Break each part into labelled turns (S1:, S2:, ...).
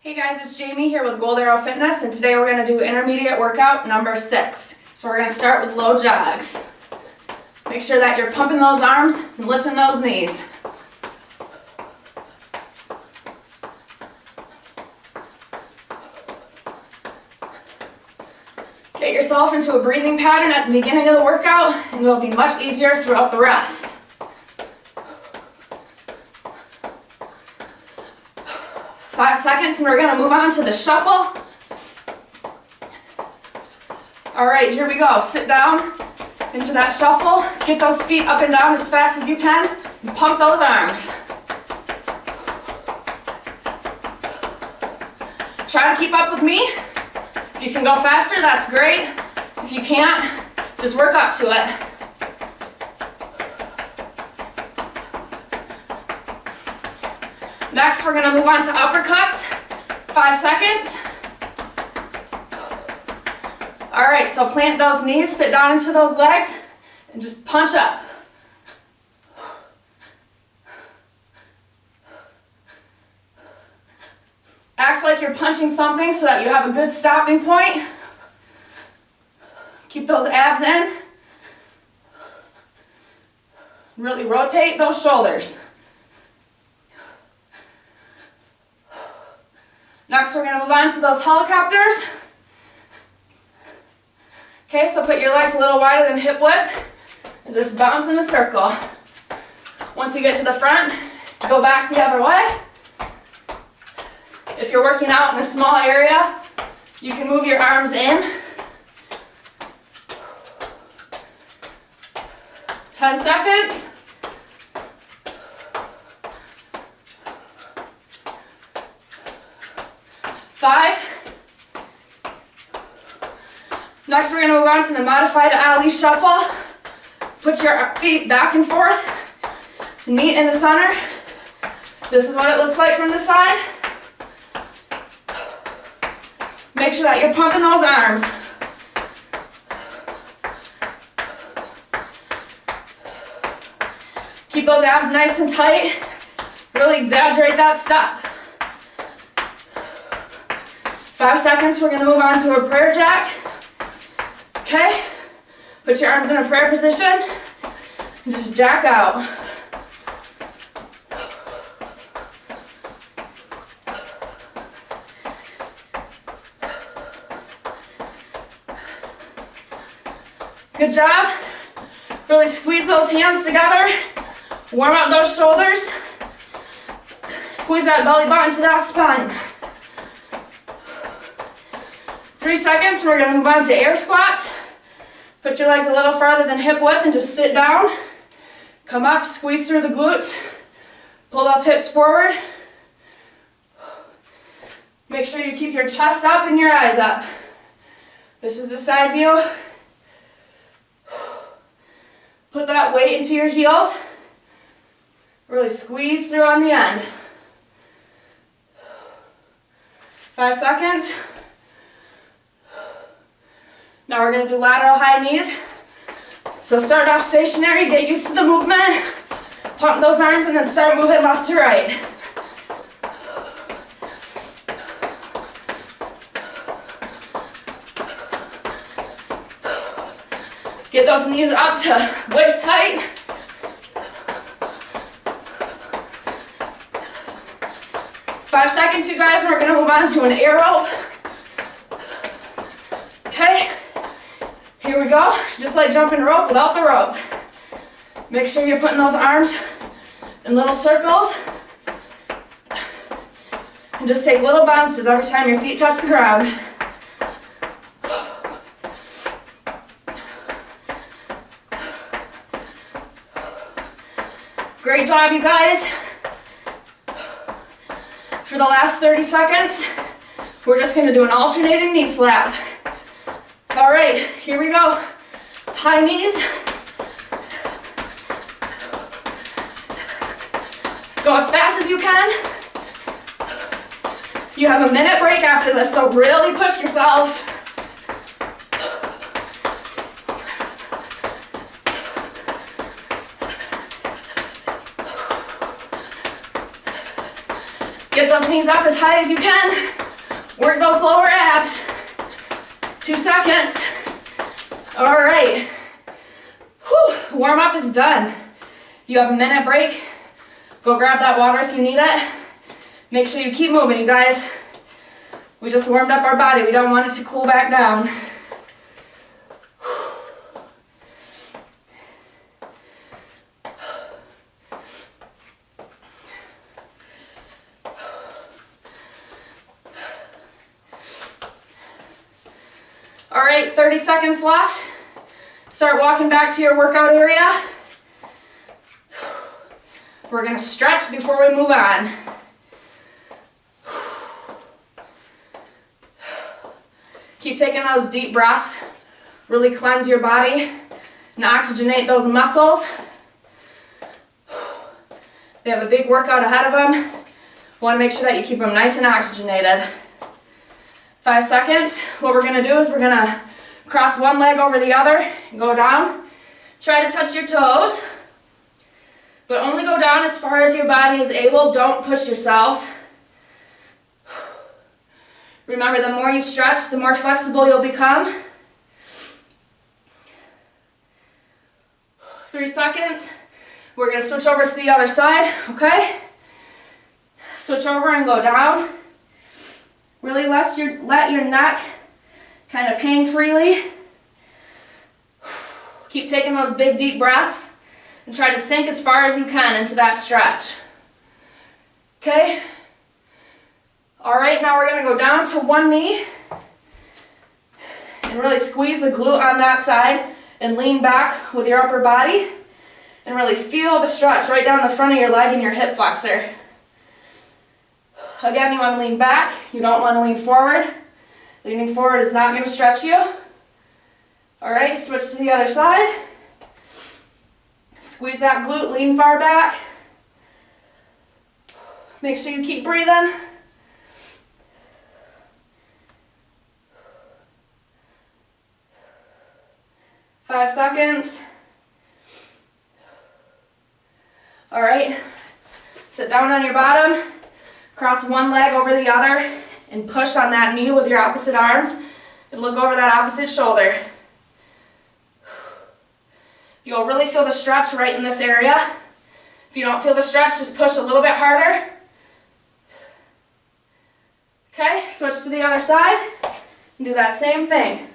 S1: Hey guys, it's Jamie here with Gold Arrow Fitness, and today we're going to do intermediate workout number 6. So we're going to start with low jogs. Make sure that you're pumping those arms and lifting those knees. Get yourself into a breathing pattern at the beginning of the workout, and it'll be much easier throughout the rest. 5 seconds, and we're going to move on to the shuffle. Alright, here we go. Sit down into that shuffle. Get those feet up and down as fast as you can, and pump those arms. Try to keep up with me. If you can go faster, that's great. If you can't, just work up to it. Next, we're going to move on to uppercuts. 5 seconds. Alright, so plant those knees, sit down into those legs, and just punch up. Act like you're punching something so that you have a good stopping point. Keep those abs in. Really rotate those shoulders. Next, we're going to move on to those helicopters. Okay, so put your legs a little wider than hip width and just bounce in a circle. Once you get to the front, go back the other way. If you're working out in a small area, you can move your arms in. 10 seconds. 5. Next, we're going to move on to the modified Ali shuffle. Put your feet back and forth, meet in the center. This is what it looks like from the side. Make sure that you're pumping those arms. Keep those abs nice and tight. Really exaggerate that step. 5 seconds, we're going to move on to a prayer jack. Okay? Put your arms in a prayer position and just jack out. Good job. Really squeeze those hands together. Warm up those shoulders. Squeeze that belly button to that spine. 3 seconds, we're going to move on to air squats. Put your legs a little farther than hip width and just sit down. Come up, squeeze through the glutes. Pull those hips forward. Make sure you keep your chest up and your eyes up. This is the side view. Put that weight into your heels. Really squeeze through on the end. 5 seconds. Now we're going to do lateral high knees. So start off stationary, get used to the movement, pump those arms, and then start moving left to right. Get those knees up to waist height. Five seconds, you guys, and we're going to move on to an air rope. Okay? Here we go, just like jumping rope without the rope. Make sure you're putting those arms in little circles. And just take little bounces every time your feet touch the ground. Great job, you guys. For the last 30 seconds, we're just going to do an alternating knee slap. All right, here we go. High knees. Go as fast as you can. You have a minute break after this, so really push yourself. Get those knees up as high as you can. Work those lower abs. 2 seconds. All right. Whew. Warm up is done. You have a minute break. Go grab that water if you need it. Make sure you keep moving, you guys. We just warmed up our body. We don't want it to cool back down. All right, 30 seconds left. Start walking back to your workout area. We're gonna stretch before we move on. Keep taking those deep breaths. Really cleanse your body and oxygenate those muscles. They have a big workout ahead of them. Want to make sure that you keep them nice and oxygenated. 5 seconds. What we're gonna do is we're gonna cross one leg over the other and go down. Try to touch your toes, but only go down as far as your body is able. Don't push yourself. Remember, the more you stretch, the more flexible you'll become. 3 seconds. We're gonna switch over to the other side, okay? Switch over and go down. Really let your neck kind of hang freely. Keep taking those big deep breaths and try to sink as far as you can into that stretch. Okay? All right, now we're gonna go down to one knee and really squeeze the glute on that side and lean back with your upper body and really feel the stretch right down the front of your leg and your hip flexor. Again, you want to lean back, you don't want to lean forward. Leaning forward is not going to stretch you. All right, switch to the other side. Squeeze that glute, lean far back. Make sure you keep breathing. Five seconds. All right, sit down on your bottom. Cross one leg over the other and push on that knee with your opposite arm and look over that opposite shoulder. You'll really feel the stretch right in this area. If you don't feel the stretch, just push a little bit harder. Okay, switch to the other side and do that same thing.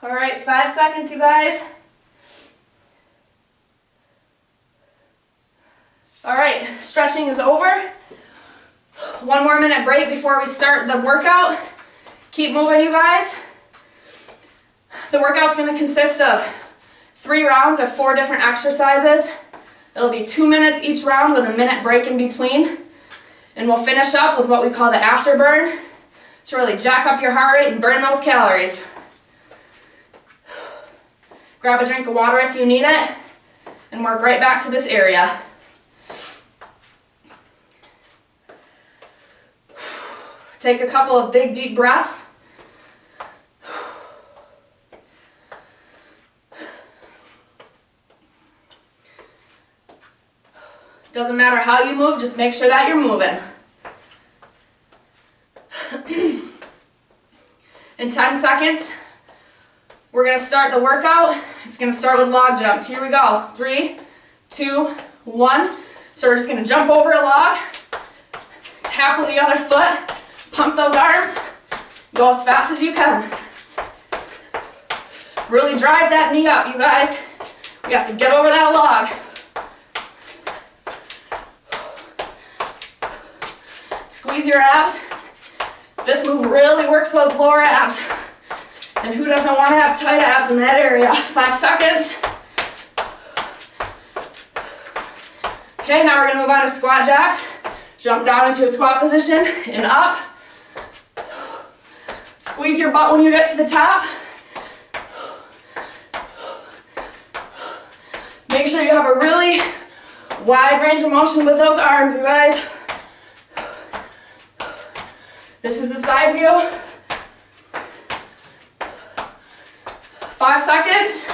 S1: All right, 5 seconds, you guys. All right, stretching is over. 1 more minute break before we start the workout. Keep moving, you guys. The workout's going to consist of 3 rounds of 4 different exercises. It'll be 2 minutes each round with a minute break in between. And we'll finish up with what we call the afterburn to really jack up your heart rate and burn those calories. Grab a drink of water if you need it, and work right back to this area. Take a couple of big deep breaths. Doesn't matter how you move, just make sure that you're moving. In 10 seconds, we're going to start the workout. It's going to start with log jumps. Here we go. 3, 2, 1. So we're just going to jump over a log, tap with the other foot, pump those arms, go as fast as you can. Really drive that knee up, you guys. We have to get over that log. Squeeze your abs. This move really works those lower abs. And who doesn't want to have tight abs in that area? 5 seconds. Okay, now we're going to move on to squat jacks. Jump down into a squat position and up. Squeeze your butt when you get to the top. Make sure you have a really wide range of motion with those arms, you guys. This is the side view. 5 seconds.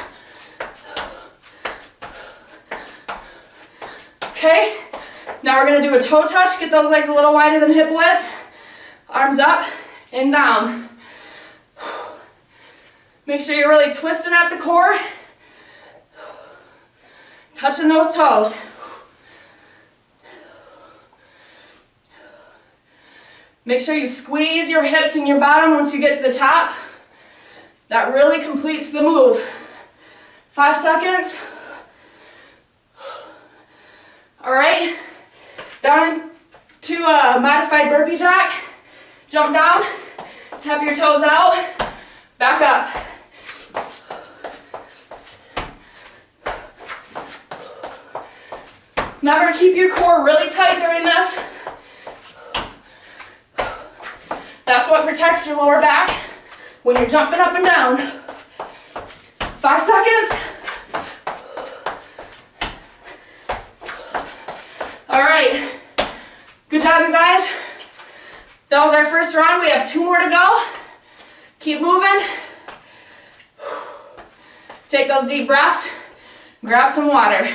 S1: Okay, now we're gonna do a toe touch. Get those legs a little wider than hip width. Arms up and down. Make sure you're really twisting at the core. Touching those toes. Make sure you squeeze your hips and your bottom once you get to the top. That really completes the move. 5 seconds. All right, down into a modified burpee jack. Jump down, tap your toes out, back up. Remember, keep your core really tight during this. That's what protects your lower back when you're jumping up and down. 5 seconds. All right, good job, you guys. That was our first round. We have 2 more to go. Keep moving. Take those deep breaths. Grab some water.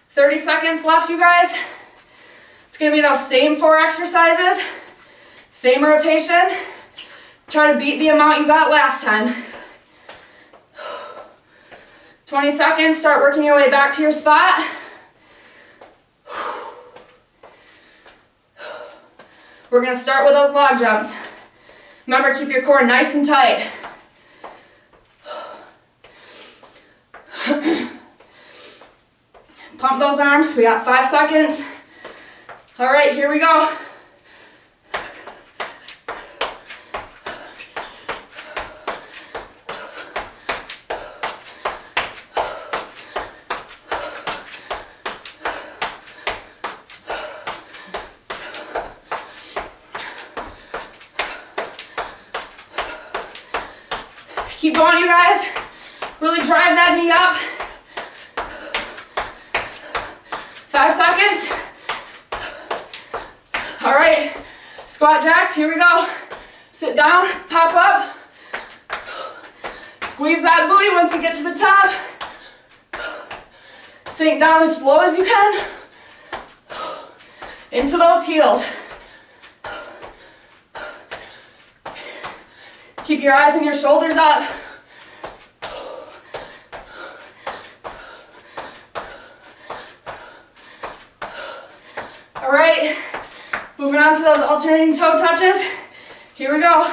S1: "30 seconds left, you guys. It's gonna be those same 4 exercises, same rotation. Try to beat the amount you got last time. 20 seconds, start working your way back to your spot. We're gonna start with those log jumps. Remember, keep your core nice and tight. Pump those arms, we got 5 seconds. All right, here we go. Keep going, you guys. Really drive that knee up. 5 seconds. All right, squat jacks, here we go. Sit down, pop up. Squeeze that booty once you get to the top. Sink down as low as you can. Into those heels. Keep your eyes and your shoulders up. All right, moving on to those alternating toe touches. Here we go.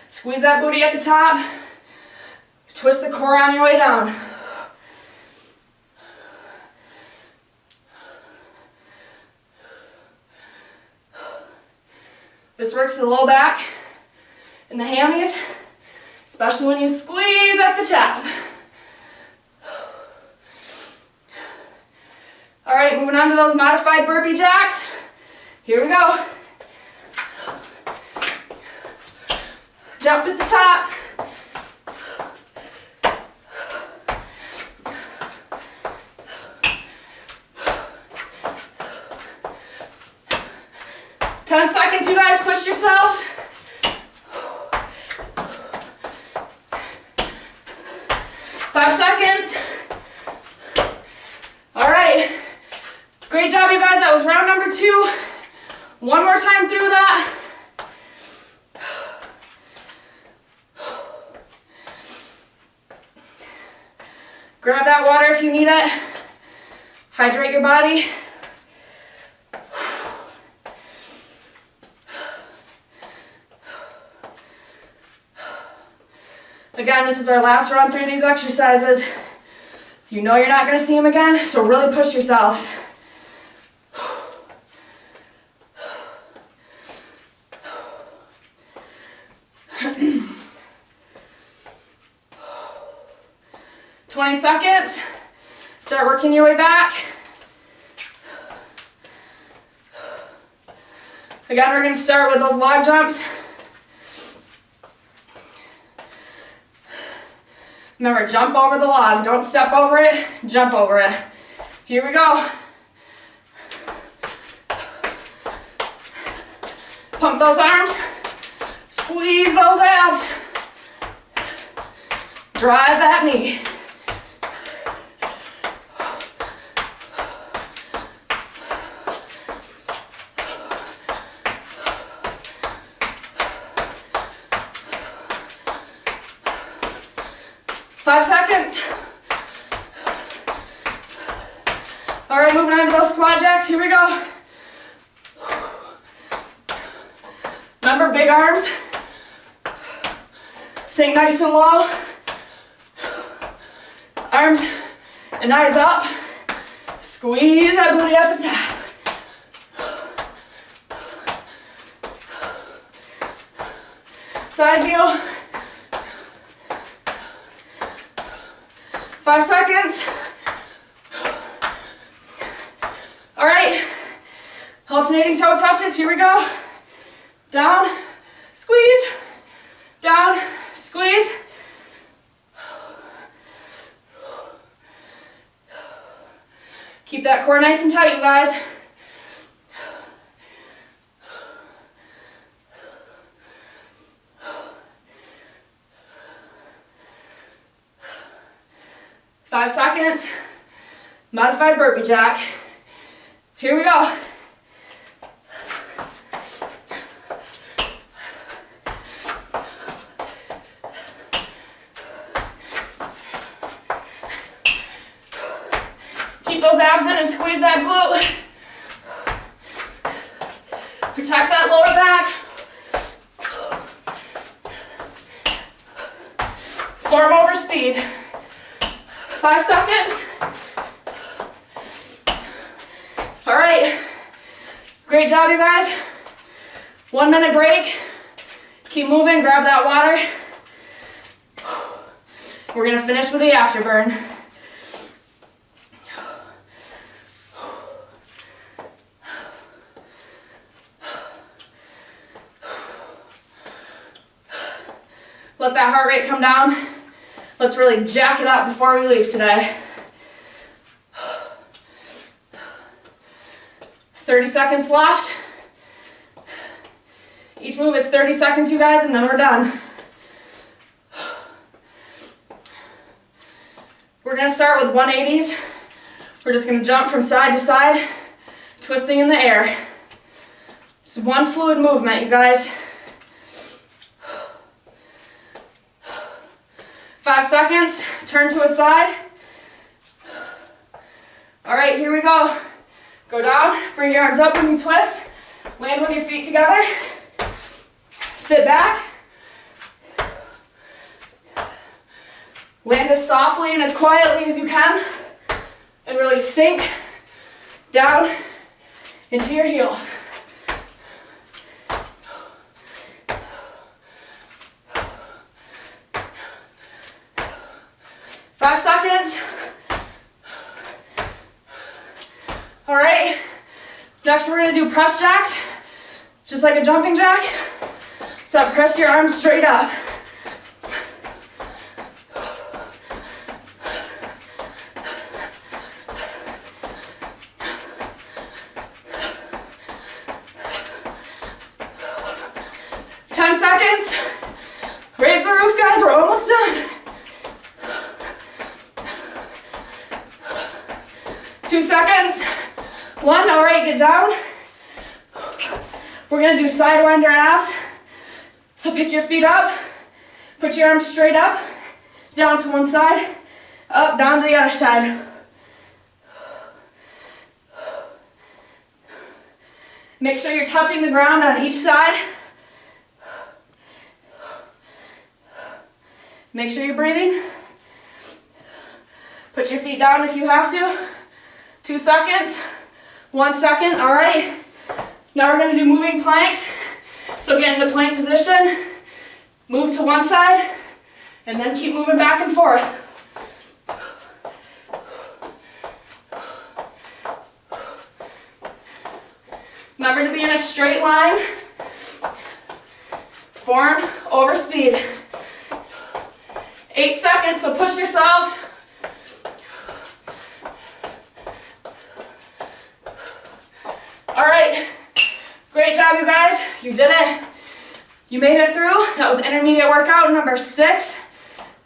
S1: Squeeze that booty at the top. Twist the core on your way down. This works the low back and the hammies, especially when you squeeze at the top. All right, moving on to those modified burpee jacks. Here we go. Jump at the top. Ten seconds, you guys, push yourselves. Five seconds. All right. Great job, you guys. That was round number 2. One more time through that. Grab that water if you need it. Hydrate your body. Again, this is our last run through these exercises. You know you're not going to see them again, so really push yourselves. "20 seconds. Start working your way back. Again, we're going to start with those log jumps. Remember, jump over the log. Don't step over it, jump over it. Here we go. Pump those arms. Squeeze those abs. Drive that knee. Five seconds. All right, moving on to those squat jacks. Here we go. Remember, big arms. Stay nice and low. Arms and eyes up. Squeeze that booty at the top. Side view. 5 seconds. All right, alternating toe touches, here we go. Down, squeeze, down, squeeze. Keep that core nice and tight, you guys. Five seconds. Modified burpee jack. Here we go. Keep those abs in and squeeze that glute. Protect that lower back. Form over speed. 5 seconds. All right. Great job, you guys. 1 minute break. Keep moving, grab that water. We're gonna finish with the afterburn. Let that heart rate come down. Let's really jack it up before we leave today. 30 seconds left. Each move is 30 seconds, you guys, and then we're done. We're gonna start with 180s. We're just gonna jump from side to side, twisting in the air. It's one fluid movement, you guys. 5 seconds, turn to a side. All right, here we go. Go down, bring your arms up when you twist. Land with your feet together. Sit back. Land as softly and as quietly as you can. And really sink down into your heels. 5 seconds. All right, next we're gonna do press jacks, just like a jumping jack. So press your arms straight up. Seconds. Raise the roof, guys, we're almost done. 2 seconds. 1, all right, get down. We're gonna do sidewinder abs. So pick your feet up, put your arms straight up, down to one side, up, down to the other side. Make sure you're touching the ground on each side. Make sure you're breathing. Put your feet down if you have to. 2 seconds. 1 second, all right. Now we're gonna do moving planks. So get into plank position, move to one side, and then keep moving back and forth. Remember to be in a straight line. Form over speed. 8 seconds, so push yourselves. All right, great job, you guys. You did it. You made it through. That was intermediate workout number 6.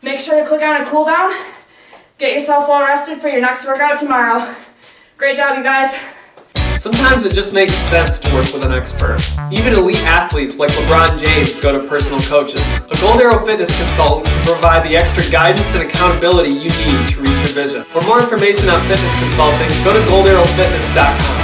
S1: Make sure to click on a cool down. Get yourself well rested for your next workout tomorrow. Great job, you guys.
S2: Sometimes it just makes sense to work with an expert. Even elite athletes like LeBron James go to personal coaches. A Gold Arrow Fitness consultant can provide the extra guidance and accountability you need to reach your vision. For more information on fitness consulting, go to goldarrowfitness.com.